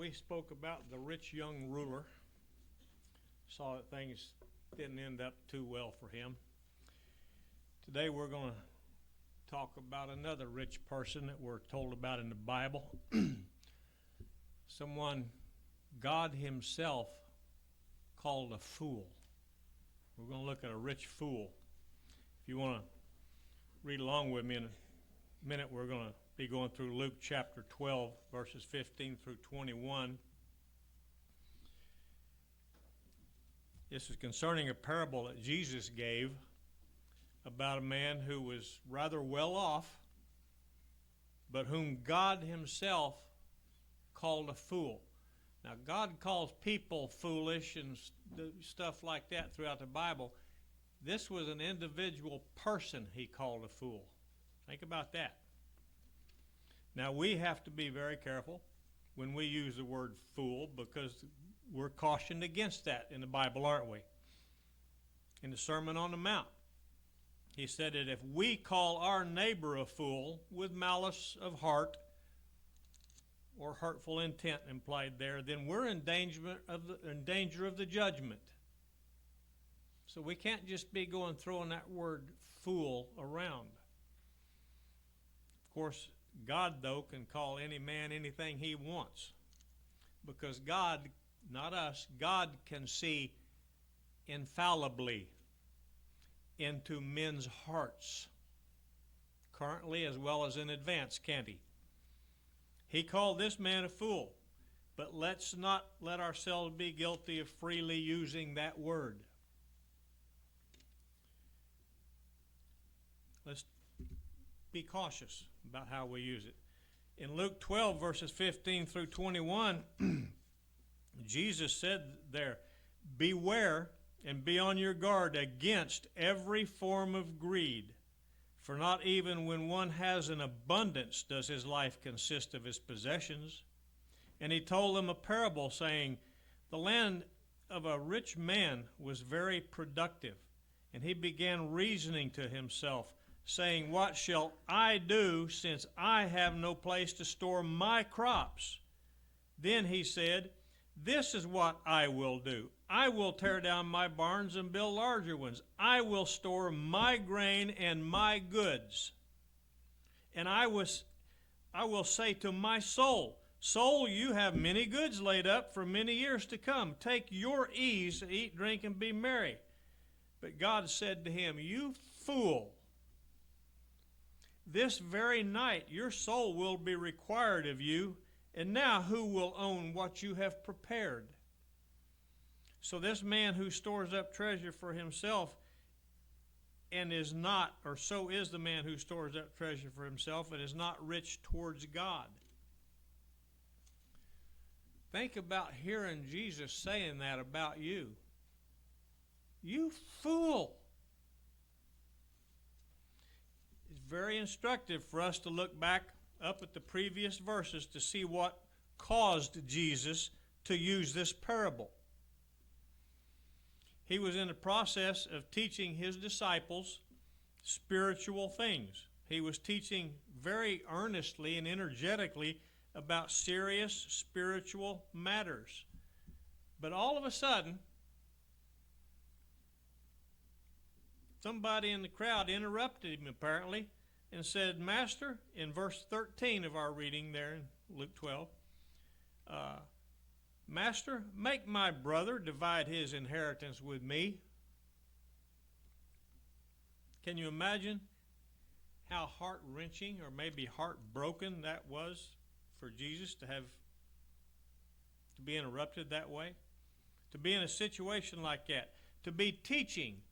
we spoke about the rich young ruler. Saw that things didn't end up too well for him. Today we're going to talk about another rich person that we're told about in the Bible. Someone God himself called a fool. We're going to look at a rich fool. If you want to read along with me in a minute, we're going to be going through Luke chapter 12, verses 15 through 21. This is concerning a parable that Jesus gave about a man who was rather well off, but whom God himself called a fool. Now, God calls people foolish and stuff like that throughout the Bible. This was an individual person he called a fool. Think about that. Now, we have to be very careful when we use the word fool, because we're cautioned against that in the Bible, aren't we? In the Sermon on the Mount, he said that if we call our neighbor a fool with malice of heart or hurtful intent implied there, then we're in danger of the judgment. So we can't just be throwing that word fool around. Of course, God, though, can call any man anything he wants, because God, not us, God can see infallibly into men's hearts, currently as well as in advance, can't he? He called this man a fool, but let's not let ourselves be guilty of freely using that word. Let's be cautious about how we use it. In Luke 12, verses 15 through 21, Jesus said there, "Beware and be on your guard against every form of greed, for not even when one has an abundance does his life consist of his possessions." And he told them a parable, saying, "The land of a rich man was very productive, and he began reasoning to himself, saying, 'What shall I do, since I have no place to store my crops?' Then he said, 'This is what I will do. I will tear down my barns and build larger ones. I will store my grain and my goods. And I will say to my soul, Soul, you have many goods laid up for many years to come. Take your ease, eat, drink, and be merry.' But God said to him, 'You fool, this very night your soul will be required of you, and now who will own what you have prepared?' So this man who stores up treasure for himself and is not, or so is the man who stores up treasure for himself and is not rich towards God." Think about hearing Jesus saying that about you. You fool. It's very instructive for us to look back up at the previous verses to see what caused Jesus to use this parable. He was in the process of teaching his disciples spiritual things. He was teaching very earnestly and energetically about serious spiritual matters. But all of a sudden, somebody in the crowd interrupted him apparently and said, "Master," in verse 13 of our reading there in Luke 12, "Master, make my brother divide his inheritance with me." Can you imagine how heart-wrenching or maybe heartbroken that was for Jesus to be interrupted that way? To be in a situation like that, to be teaching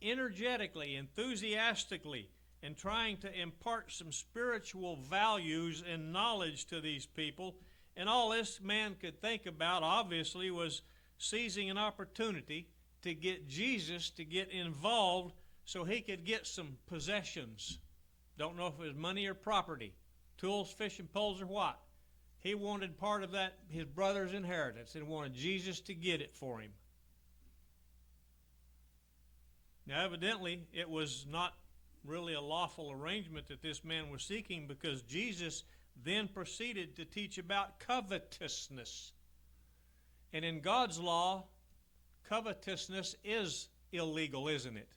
energetically, enthusiastically, and trying to impart some spiritual values and knowledge to these people. And all this man could think about, obviously, was seizing an opportunity to get Jesus to get involved so he could get some possessions. Don't know if it was money or property, tools, fishing poles, or what. He wanted part of that, his brother's inheritance, and wanted Jesus to get it for him. Now, evidently, it was not really a lawful arrangement that this man was seeking, because Jesus then proceeded to teach about covetousness. And in God's law, covetousness is illegal, isn't it?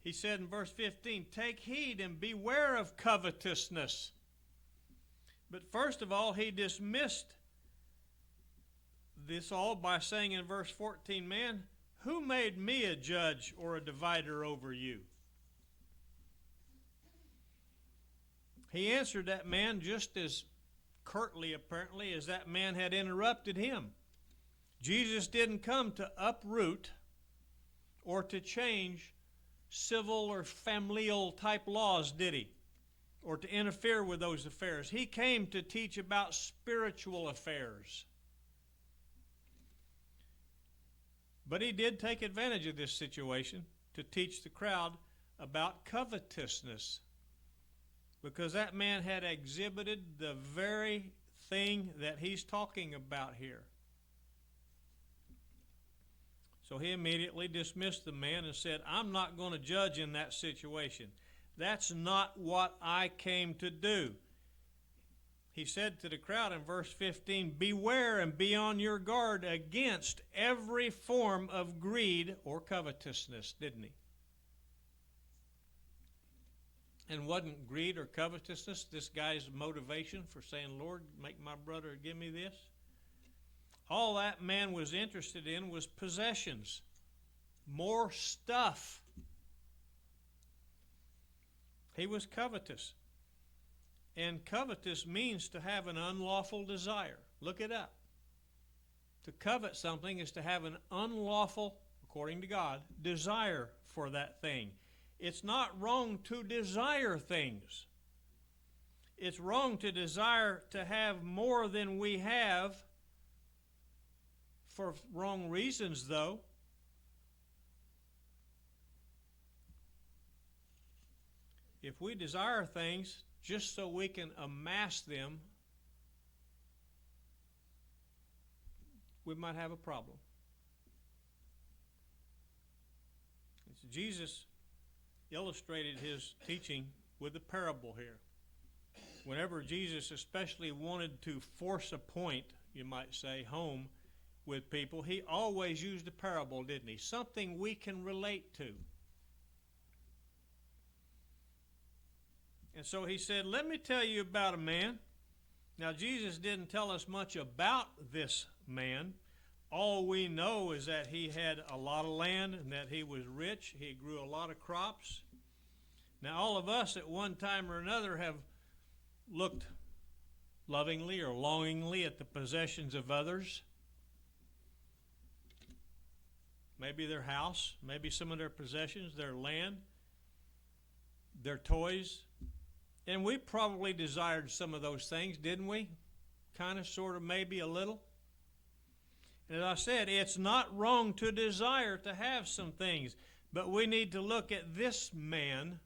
He said in verse 15, take heed and beware of covetousness. But first of all, he dismissed this all by saying in verse 14, man, who made me a judge or a divider over you? He answered that man just as curtly, apparently, as that man had interrupted him. Jesus didn't come to uproot or to change civil or familial type laws, did he? Or to interfere with those affairs. He came to teach about spiritual affairs. But he did take advantage of this situation to teach the crowd about covetousness, because that man had exhibited the very thing that he's talking about here. So he immediately dismissed the man and said, I'm not going to judge in that situation. That's not what I came to do. He said to the crowd in verse 15, beware and be on your guard against every form of greed or covetousness, didn't he? And wasn't greed or covetousness this guy's motivation for saying, Lord, make my brother give me this? All that man was interested in was possessions, more stuff. He was covetous. And covetous means to have an unlawful desire. Look it up. To covet something is to have an unlawful, according to God, desire for that thing. It's not wrong to desire things. It's wrong to desire to have more than we have for wrong reasons, though. If we desire things just so we can amass them, we might have a problem. So Jesus illustrated his teaching with a parable here. Whenever Jesus especially wanted to force a point, you might say, home with people, he always used a parable, didn't he? Something we can relate to. And so he said, let me tell you about a man. Now, Jesus didn't tell us much about this man. All we know is that he had a lot of land and that he was rich. He grew a lot of crops. Now, all of us at one time or another have looked lovingly or longingly at the possessions of others. Maybe their house, maybe some of their possessions, their land, their toys. And we probably desired some of those things, didn't we? Kind of, sort of, maybe a little. And as I said, it's not wrong to desire to have some things, but we need to look at this man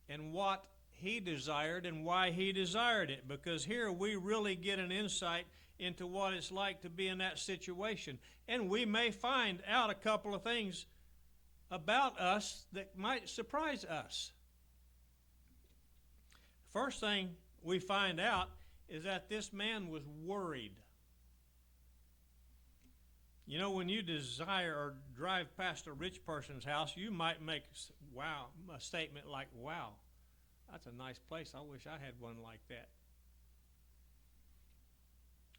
and what he desired and why he desired it, because here we really get an insight into what it's like to be in that situation. And we may find out a couple of things about us that might surprise us. First thing we find out is that this man was worried. You know, when you desire or drive past a rich person's house, you might make a statement like, wow, that's a nice place. I wish I had one like that.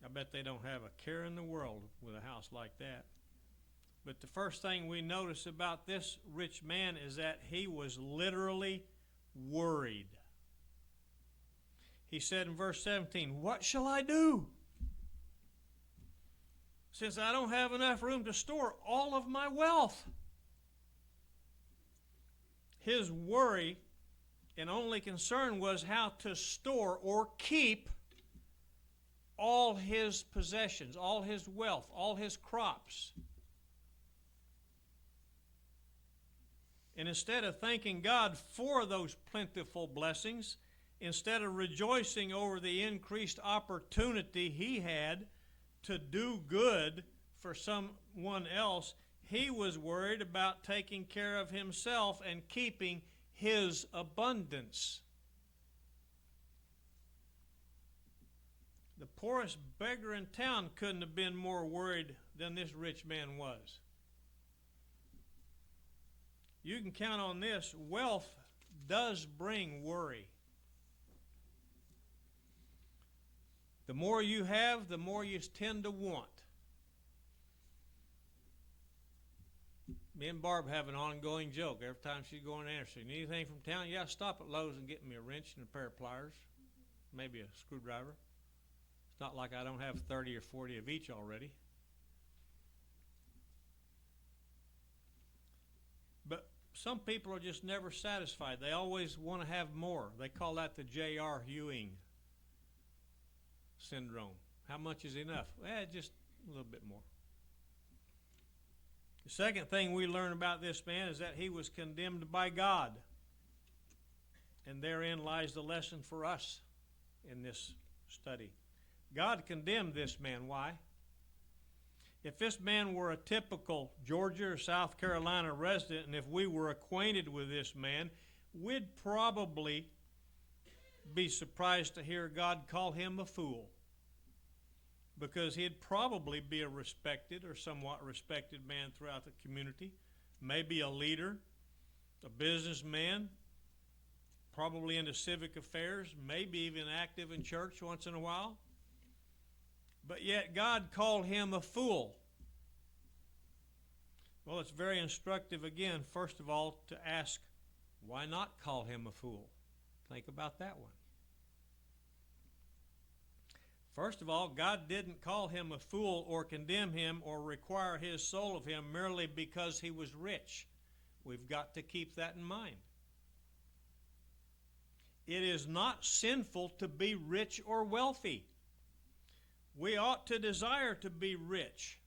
I bet they don't have a care in the world with a house like that. But the first thing we notice about this rich man is that he was literally worried. He said in verse 17, what shall I do? Since I don't have enough room to store all of my wealth. His worry and only concern was how to store or keep all his possessions, all his wealth, all his crops. And instead of thanking God for those plentiful blessings, instead of rejoicing over the increased opportunity he had to do good for someone else, he was worried about taking care of himself and keeping his abundance. The poorest beggar in town couldn't have been more worried than this rich man was. You can count on this. Wealth does bring worry. The more you have, the more you tend to want. Me and Barb have an ongoing joke. Every time she's going to answer, need anything from town? Yeah, stop at Lowe's and get me a wrench and a pair of pliers, maybe a screwdriver. It's not like I don't have 30 or 40 of each already. But some people are just never satisfied. They always want to have more. They call that the J.R. Ewing syndrome. How much is enough? Just a little bit more. The second thing we learn about this man is that he was condemned by God. And therein lies the lesson for us in this study. God condemned this man. Why? If this man were a typical Georgia or South Carolina resident, and if we were acquainted with this man, we'd probably be surprised to hear God call him a fool, because he'd probably be a respected or somewhat respected man throughout the community, maybe a leader, a businessman, probably into civic affairs, maybe even active in church once in a while. But yet God called him a fool. Well, it's very instructive again, first of all, to ask, why not call him a fool? Think about that one. First of all, God didn't call him a fool or condemn him or require his soul of him merely because he was rich. We've got to keep that in mind. It is not sinful to be rich or wealthy. We ought to desire to be rich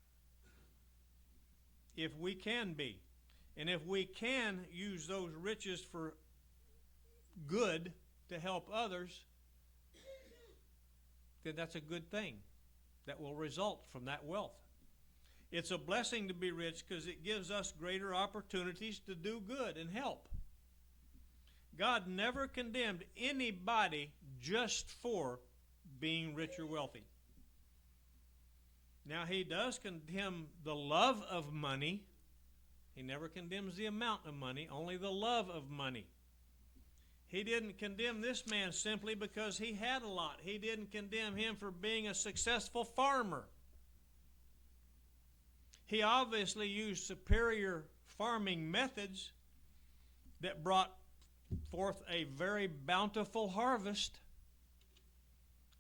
if we can be. And if we can use those riches for good to help others, then that's a good thing that will result from that wealth. It's a blessing to be rich because it gives us greater opportunities to do good and help. God never condemned anybody just for being rich or wealthy. Now, he does condemn the love of money. He never condemns the amount of money, only the love of money. He didn't condemn this man simply because he had a lot. He didn't condemn him for being a successful farmer. He obviously used superior farming methods that brought forth a very bountiful harvest.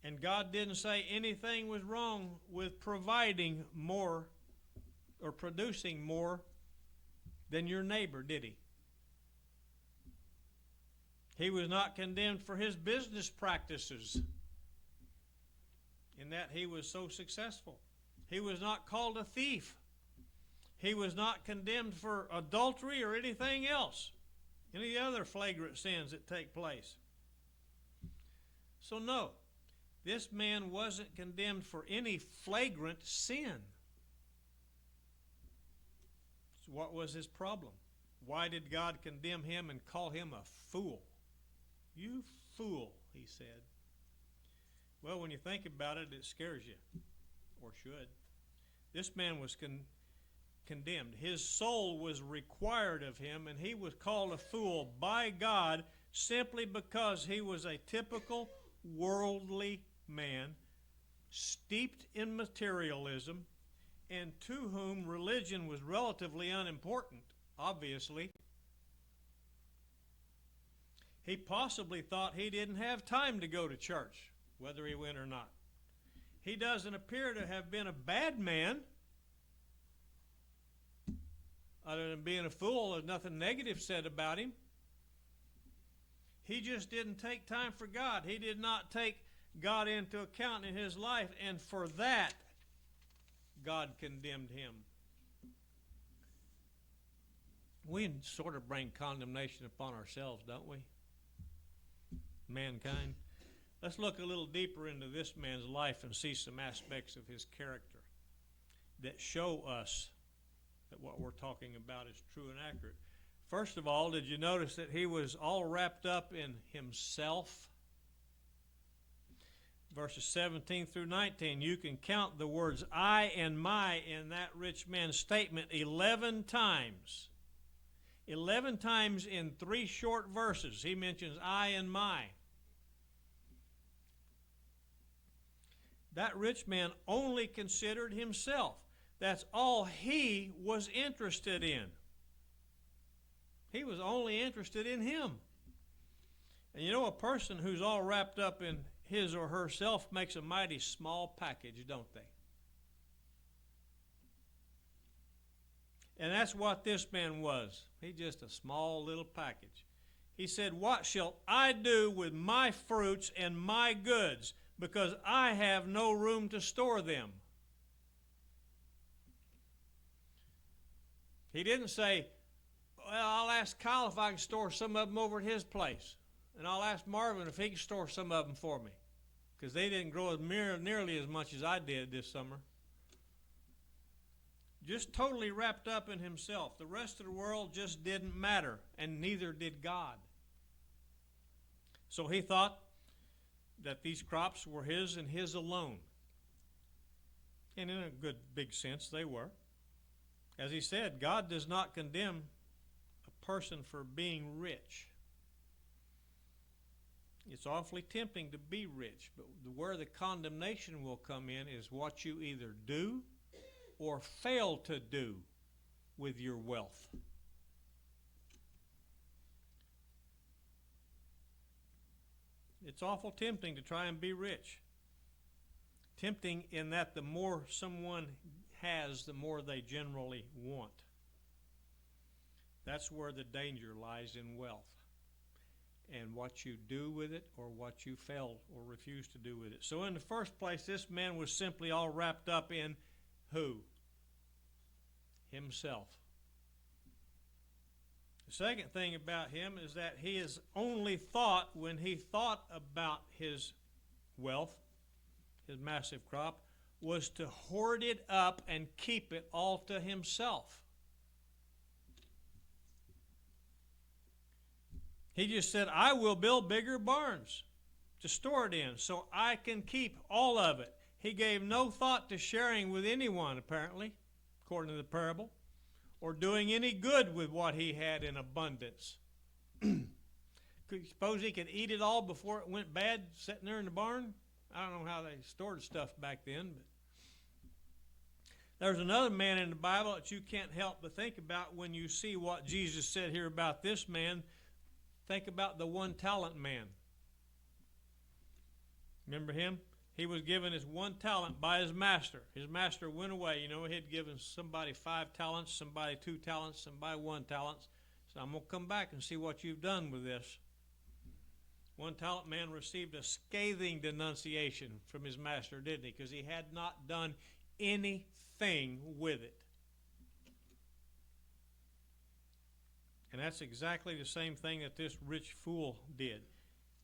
And God didn't say anything was wrong with providing more or producing more than your neighbor, did he? He was not condemned for his business practices in that he was so successful. He was not called a thief. He was not condemned for adultery or anything else, any other flagrant sins that take place. So no, this man wasn't condemned for any flagrant sin. So what was his problem? Why did God condemn him and call him a fool? You fool, he said. Well, when you think about it, it scares you, or should. This man was condemned. His soul was required of him, and he was called a fool by God simply because he was a typical worldly man, steeped in materialism, and to whom religion was relatively unimportant, obviously. He possibly thought he didn't have time to go to church, whether he went or not. He doesn't appear to have been a bad man. Other than being a fool, there's nothing negative said about him. He just didn't take time for God. He did not take God into account in his life, and for that, God condemned him. We sort of bring condemnation upon ourselves, don't we? Mankind. Let's look a little deeper into this man's life and see some aspects of his character that show us that what we're talking about is true and accurate. First of all, did you notice that he was all wrapped up in himself? verses 17 through 19, you can count the words I and my in that rich man's statement 11 times. 11 times in 3 short verses, he mentions I and my. That rich man only considered himself. That's all he was interested in. He was only interested in him. And you know, a person who's all wrapped up in his or herself makes a mighty small package, don't they? And that's what this man was. He's just a small little package. He said, what shall I do with my fruits and my goods, because I have no room to store them? He didn't say, well, I'll ask Kyle if I can store some of them over at his place. And I'll ask Marvin if he can store some of them for me, because they didn't grow nearly as much as I did this summer. Just totally wrapped up in himself. The rest of the world just didn't matter, and neither did God. So he thought that these crops were his and his alone. And in a good big sense, they were. As he said, God does not condemn a person for being rich. It's awfully tempting to be rich, but where the condemnation will come in is what you either do or fail to do with your wealth. It's awful tempting to try and be rich. Tempting in that the more someone has, the more they generally want. That's where the danger lies in wealth. And what you do with it, or what you fail or refuse to do with it. So in the first place, this man was simply all wrapped up in who? Himself. The second thing about him is that his only thought when he thought about his wealth, his massive crop, was to hoard it up and keep it all to himself. He just said, I will build bigger barns to store it in so I can keep all of it. He gave no thought to sharing with anyone, apparently, according to the parable, or doing any good with what he had in abundance. Suppose he could eat it all before it went bad sitting there in the barn? I don't know how they stored stuff back then, but there's another man in the Bible that you can't help but think about when you see what Jesus said here about this man. Think about the 1 talent man. Remember him? He was given his 1 talent by his master. His master went away. You know, he had given somebody 5 talents, somebody 2 talents, somebody 1 talent. So I'm going to come back and see what you've done with this. 1 talent man received a scathing denunciation from his master, didn't he? Because he had not done anything with it. And that's exactly the same thing that this rich fool did.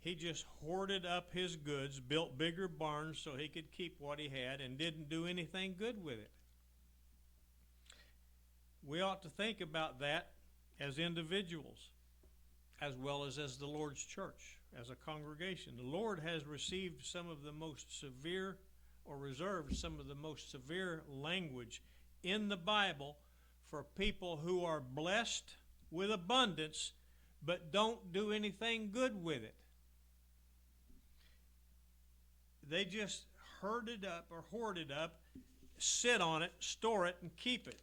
He just hoarded up his goods, built bigger barns so he could keep what he had, and didn't do anything good with it. We ought to think about that as individuals, as well as the Lord's church, as a congregation. The Lord has received some of the most severe, or reserved some of the most severe language in the Bible for people who are blessed with abundance, but don't do anything good with it. They just herd it up or hoard it up, sit on it, store it, and keep it.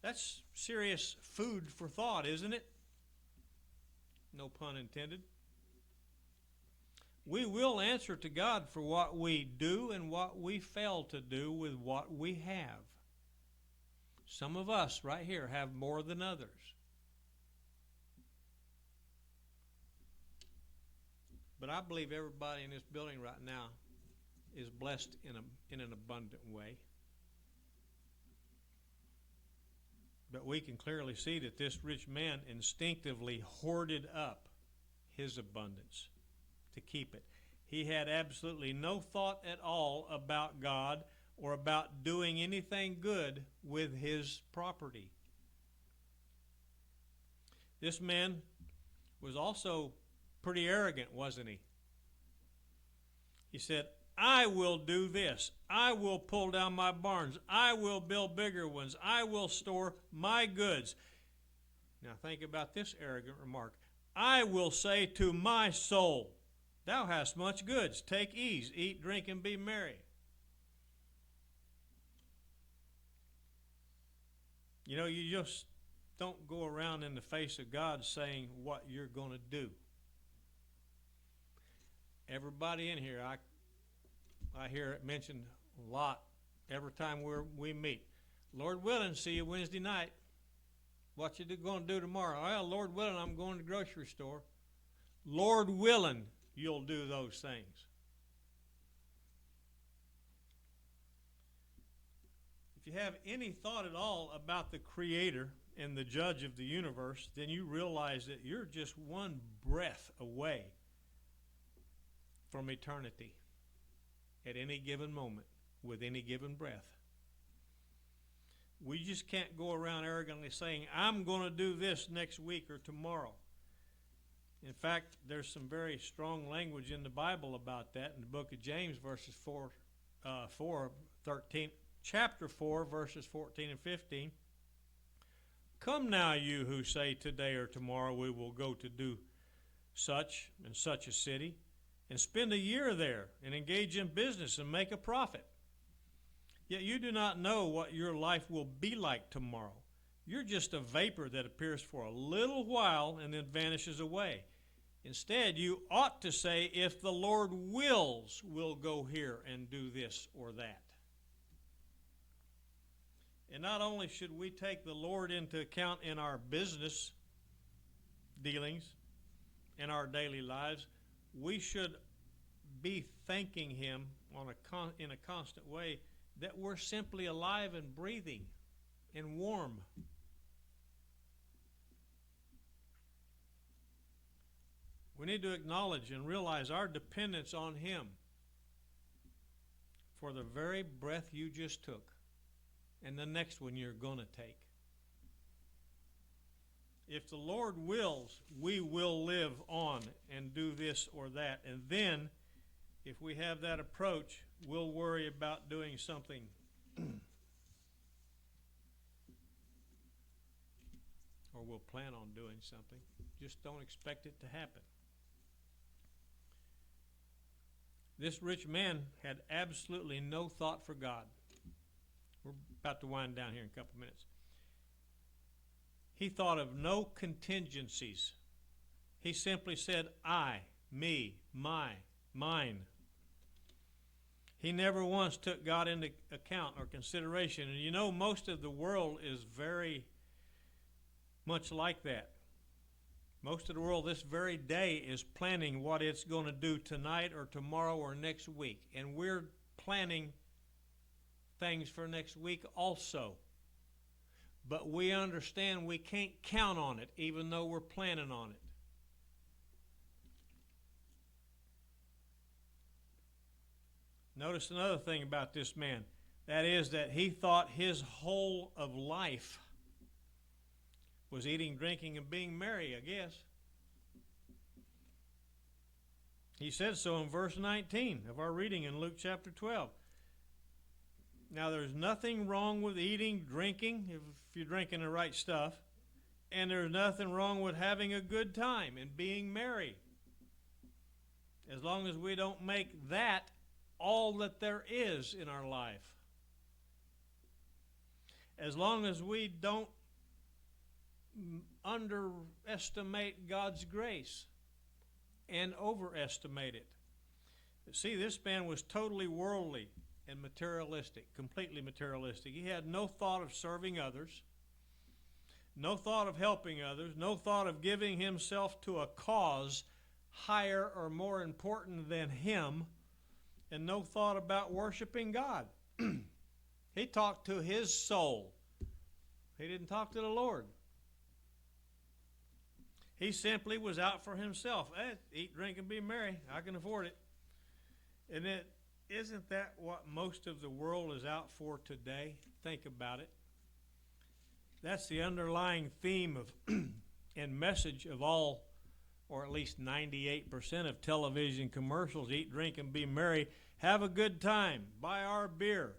That's serious food for thought, isn't it? No pun intended. We will answer to God for what we do and what we fail to do with what we have. Some of us right here have more than others. But I believe everybody in this building right now is blessed in an abundant way. But we can clearly see that this rich man instinctively hoarded up his abundance to keep it. He had absolutely no thought at all about God or about doing anything good with his property. This man was also pretty arrogant, wasn't he? He said, I will do this. I will pull down my barns. I will build bigger ones. I will store my goods. Now think about this arrogant remark. I will say to my soul, thou hast much goods. Take ease, eat, drink, and be merry. You know, you just don't go around in the face of God saying what you're going to do. Everybody in here, I hear it mentioned a lot every time we meet. Lord willing, see you Wednesday night. What you going to do tomorrow? Well, Lord willing, I'm going to the grocery store. Lord willing, you'll do those things. If you have any thought at all about the Creator and the Judge of the universe, then you realize that you're just one breath away from eternity at any given moment with any given breath. We just can't go around arrogantly saying, I'm going to do this next week or tomorrow. In fact, there's some very strong language in the Bible about that in the book of James, chapter 4, verses 14 and 15. Come now, you who say today or tomorrow we will go to do such and such a city, and spend a year there, and engage in business and make a profit. Yet you do not know what your life will be like tomorrow. You're just a vapor that appears for a little while and then vanishes away. Instead, you ought to say, if the Lord wills, we'll go here and do this or that. And not only should we take the Lord into account in our business dealings, in our daily lives, we should be thanking Him in a constant way that we're simply alive and breathing and warm. We need to acknowledge and realize our dependence on Him for the very breath you just took and the next one you're going to take. If the Lord wills, we will live on and do this or that. And then, if we have that approach, we'll worry about doing something or we'll plan on doing something. Just don't expect it to happen. This rich man had absolutely no thought for God. We're about to wind down here in a couple minutes. He thought of no contingencies. He simply said, I, me, my, mine. He never once took God into account or consideration. And you know, most of the world is very much like that. Most of the world this very day is planning what it's going to do tonight or tomorrow or next week. And we're planning things for next week also. But we understand we can't count on it, even though we're planning on it. Notice another thing about this man. That is that he thought his whole of life was eating, drinking, and being merry, I guess. He said so in verse 19 of our reading in Luke chapter 12. Now, there's nothing wrong with eating, drinking, if you're drinking the right stuff. And there's nothing wrong with having a good time and being merry. As long as we don't make that all that there is in our life. As long as we don't underestimate God's grace and overestimate it. See, this man was totally worldly and materialistic, completely materialistic. He had no thought of serving others, no thought of helping others, no thought of giving himself to a cause higher or more important than him, and no thought about worshiping God. He talked to his soul. He didn't talk to the Lord. He simply was out for himself. Eat, drink, and be merry. I can afford it. And isn't that what most of the world is out for today? Think about it. That's the underlying theme of and message of all, or at least 98% of television commercials. Eat, drink, and be merry. Have a good time. Buy our beer.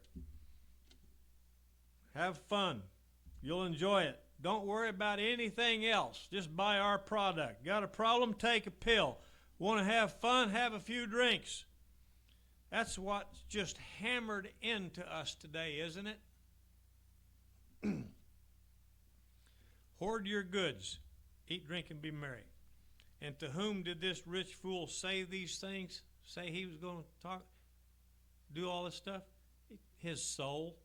Have fun. You'll enjoy it. Don't worry about anything else. Just buy our product. Got a problem? Take a pill. Want to have fun? Have a few drinks. That's what's just hammered into us today, isn't it? Hoard your goods. Eat, drink, and be merry. And to whom did this rich fool say these things? Say he was going to do all this stuff? His soul.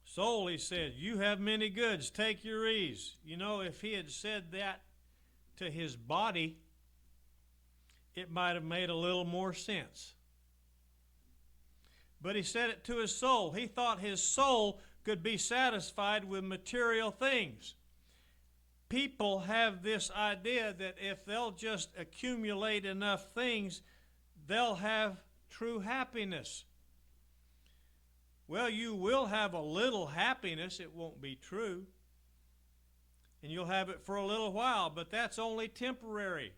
Soul, he said, you have many goods, take your ease. You know, if he had said that to his body, it might have made a little more sense. But he said it to his soul. He thought his soul could be satisfied with material things. People have this idea that if they'll just accumulate enough things, they'll have true happiness. Well, you will have a little happiness. It won't be true. And you'll have it for a little while, but that's only temporary.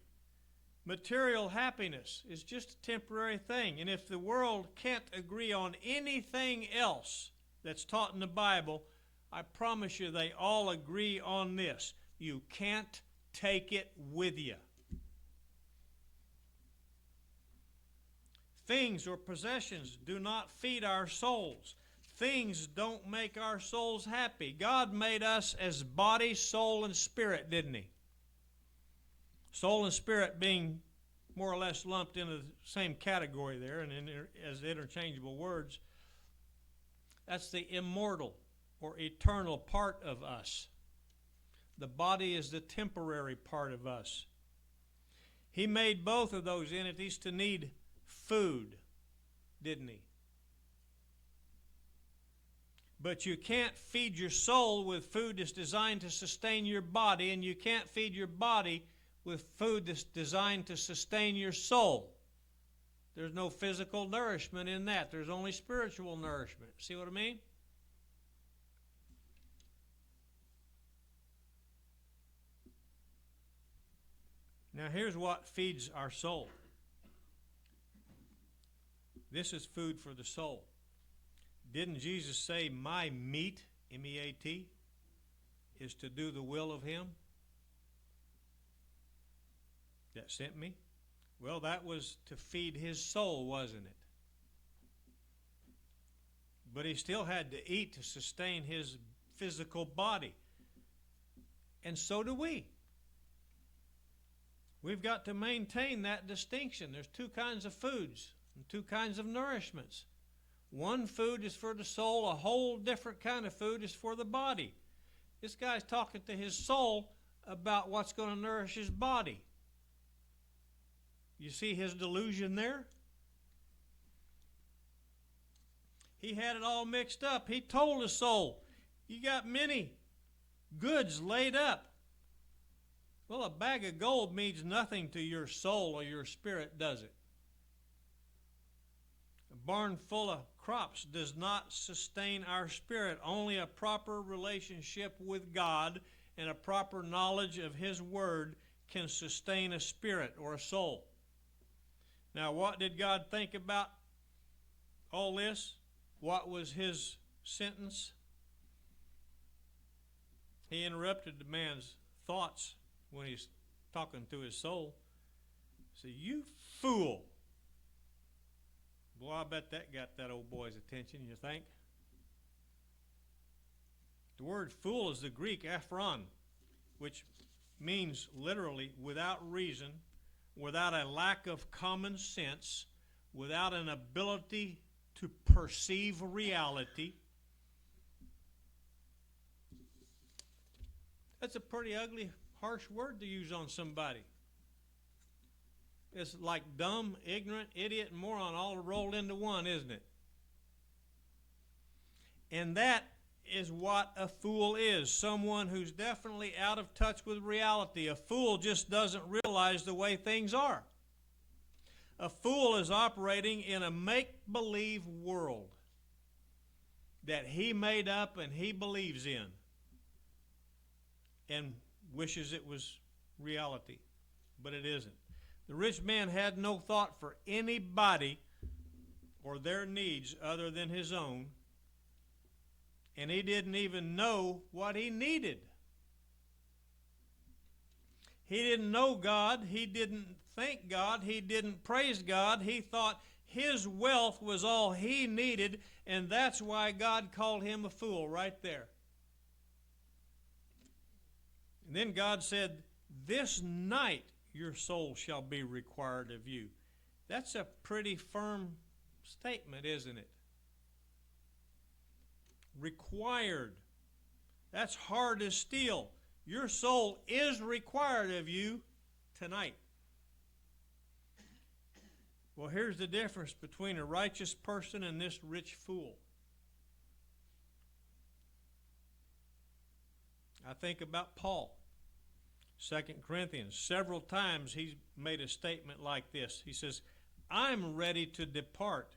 Material happiness is just a temporary thing. And if the world can't agree on anything else that's taught in the Bible, I promise you they all agree on this. You can't take it with you. Things or possessions do not feed our souls. Things don't make our souls happy. God made us as body, soul, and spirit, didn't he? Soul and spirit being more or less lumped into the same category there and as interchangeable words. That's the immortal or eternal part of us. The body is the temporary part of us. He made both of those entities to need food, didn't he? But you can't feed your soul with food that's designed to sustain your body, and you can't feed your body with food that's designed to sustain your soul. There's no physical nourishment in that. There's only spiritual nourishment. See what I mean? Now here's what feeds our soul. This is food for the soul. Didn't Jesus say, my meat, M-E-A-T, is to do the will of him that sent me? Well, that was to feed his soul, wasn't it? But he still had to eat to sustain his physical body. And so do we. We've got to maintain that distinction. There's two kinds of foods and two kinds of nourishments. One food is for the soul, a whole different kind of food is for the body. This guy's talking to his soul about what's going to nourish his body. You see his delusion there? He had it all mixed up. He told his soul, you got many goods laid up. Well, a bag of gold means nothing to your soul or your spirit, does it? A barn full of crops does not sustain our spirit. Only a proper relationship with God and a proper knowledge of his word can sustain a spirit or a soul. Now, what did God think about all this? What was his sentence? He interrupted the man's thoughts when he's talking to his soul. He said, you fool. Boy, I bet that got that old boy's attention, you think? The word fool is the Greek aphron, which means literally without reason, without a lack of common sense, without an ability to perceive reality. That's a pretty ugly, harsh word to use on somebody. It's like dumb, ignorant, idiot, and moron all rolled into one, isn't it? And that is what a fool is. Someone who's definitely out of touch with reality. A fool just doesn't realize the way things are. A fool is operating in a make-believe world that he made up and he believes in and wishes it was reality, but it isn't. The rich man had no thought for anybody or their needs other than his own, and he didn't even know what he needed. He didn't know God. He didn't thank God. He didn't praise God. He thought his wealth was all he needed, and that's why God called him a fool right there. And then God said, "This night your soul shall be required of you." That's a pretty firm statement, isn't it? Required. That's hard as steel. Your soul is required of you tonight. Well, here's the difference between a righteous person and this rich fool. I think about Paul. 2 Corinthians, several times he's made a statement like this. He says, "I'm ready to depart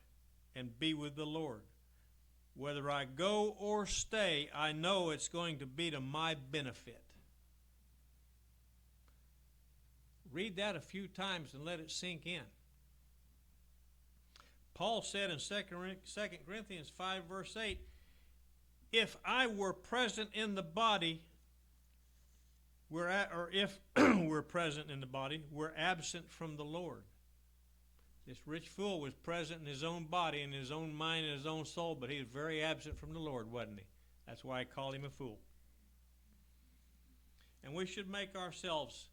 and be with the Lord. Whether I go or stay, I know it's going to be to my benefit." Read that a few times and let it sink in. Paul said in 2 Corinthians 5, verse 8, "If I were present in the body, if we're present in the body, we're absent from the Lord." This rich fool was present in his own body, in his own mind, and his own soul, but he was very absent from the Lord, wasn't he? That's why I call him a fool. And we should make ourselves,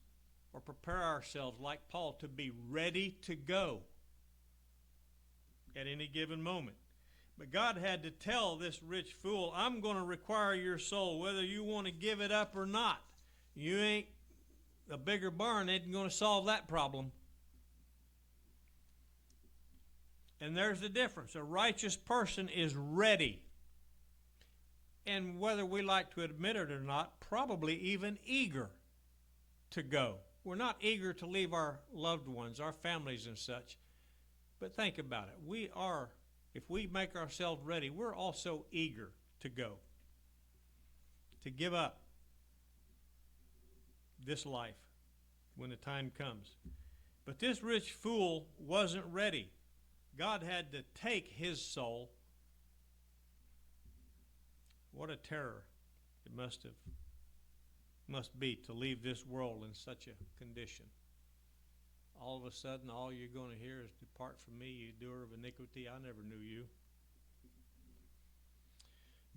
or prepare ourselves like Paul, to be ready to go at any given moment. But God had to tell this rich fool, "I'm going to require your soul, whether you want to give it up or not. You ain't, a bigger barn ain't going to solve that problem." And there's the difference. A righteous person is ready. And whether we like to admit it or not, probably even eager to go. We're not eager to leave our loved ones, our families and such. But think about it. We are, if we make ourselves ready, we're also eager to go, to give up this life when the time comes. But this rich fool wasn't ready. God had to take his soul. What a terror it must be to leave this world in such a condition. All of a sudden, all you're going to hear is, "Depart from me, you doer of iniquity, I never knew you."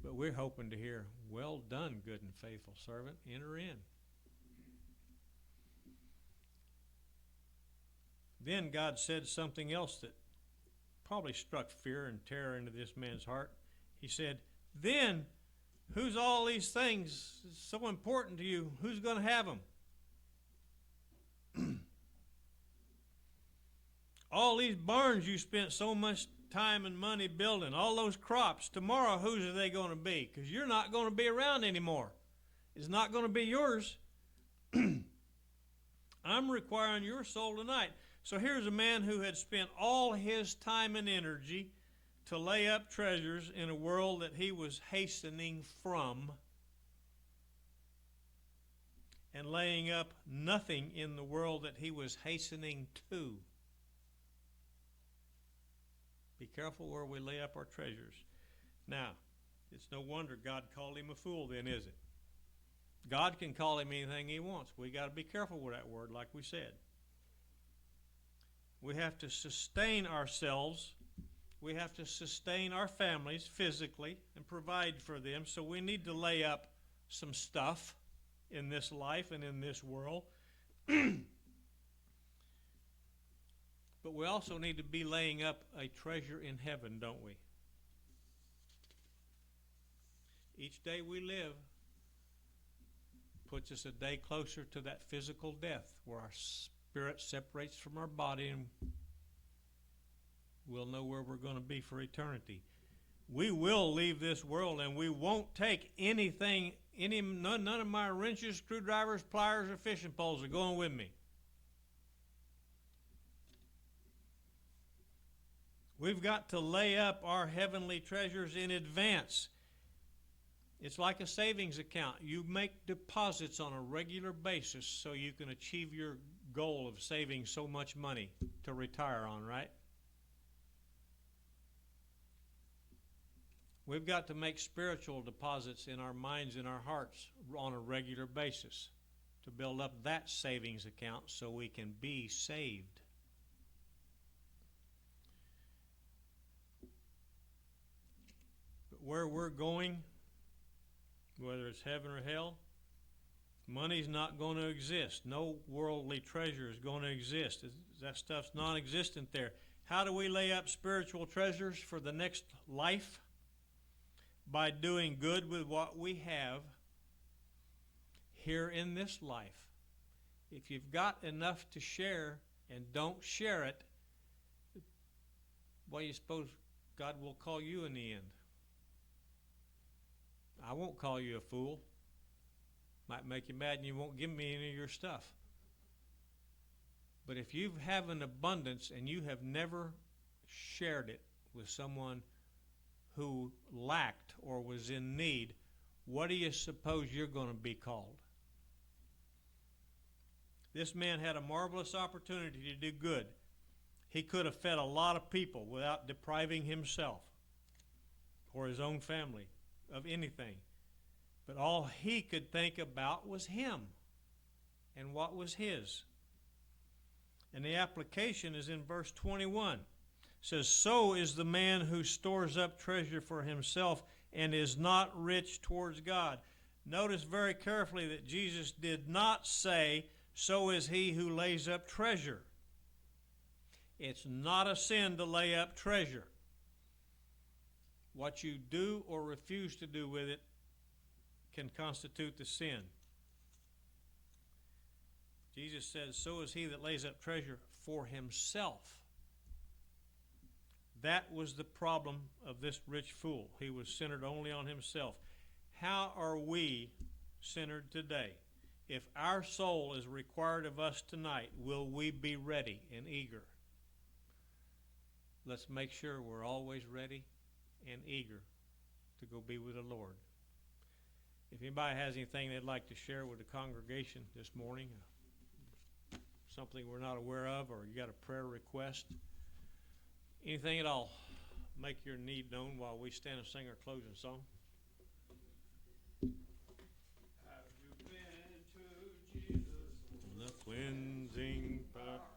But we're hoping to hear, "Well done, good and faithful servant, enter in." Then God said something else that probably struck fear and terror into this man's heart. He said, "Then, who's all these things so important to you? Who's going to have them? All these barns you spent so much time and money building, all those crops, tomorrow whose are they going to be? Because you're not going to be around anymore. It's not going to be yours. I'm requiring your soul tonight." So here's a man who had spent all his time and energy to lay up treasures in a world that he was hastening from, and laying up nothing in the world that he was hastening to. Be careful where we lay up our treasures. Now, it's no wonder God called him a fool then, is it? God can call him anything he wants. We got to be careful with that word, like we said. We have to sustain ourselves. We have to sustain our families physically and provide for them. So we need to lay up some stuff in this life and in this world. But we also need to be laying up a treasure in heaven, don't we? Each day we live puts us a day closer to that physical death where our spirit separates from our body and we'll know where we're going to be for eternity. We will leave this world and we won't take anything, none of my wrenches, screwdrivers, pliers, or fishing poles are going with me. We've got to lay up our heavenly treasures in advance. It's like a savings account. You make deposits on a regular basis so you can achieve your goal of saving so much money to retire on, right? We've got to make spiritual deposits in our minds and our hearts on a regular basis to build up that savings account so we can be saved. But where we're going, whether it's heaven or hell, money's not going to exist. No worldly treasure is going to exist. That stuff's non-existent there. How do we lay up spiritual treasures for the next life? By doing good with what we have here in this life. If you've got enough to share and don't share it, what do you suppose God will call you in the end? I won't call you a fool. Might make you mad and you won't give me any of your stuff. But if you have an abundance and you have never shared it with someone who lacked or was in need, what do you suppose you're going to be called? This man had a marvelous opportunity to do good. He could have fed a lot of people without depriving himself or his own family of anything. But all he could think about was him and what was his. And the application is in verse 21. It says, "So is the man who stores up treasure for himself and is not rich towards God." Notice very carefully that Jesus did not say, "So is he who lays up treasure." It's not a sin to lay up treasure. What you do or refuse to do with it can constitute the sin. Jesus says, "So is he that lays up treasure for himself." That was the problem of this rich fool. He was centered only on himself. How are we centered today? If our soul is required of us tonight, will we be ready and eager? Let's make sure we're always ready and eager to go be with the Lord. If anybody has anything they'd like to share with the congregation this morning, something we're not aware of, or you got a prayer request, anything at all, make your need known while we stand and sing our closing song. Have you been to Jesus? The cleansing power.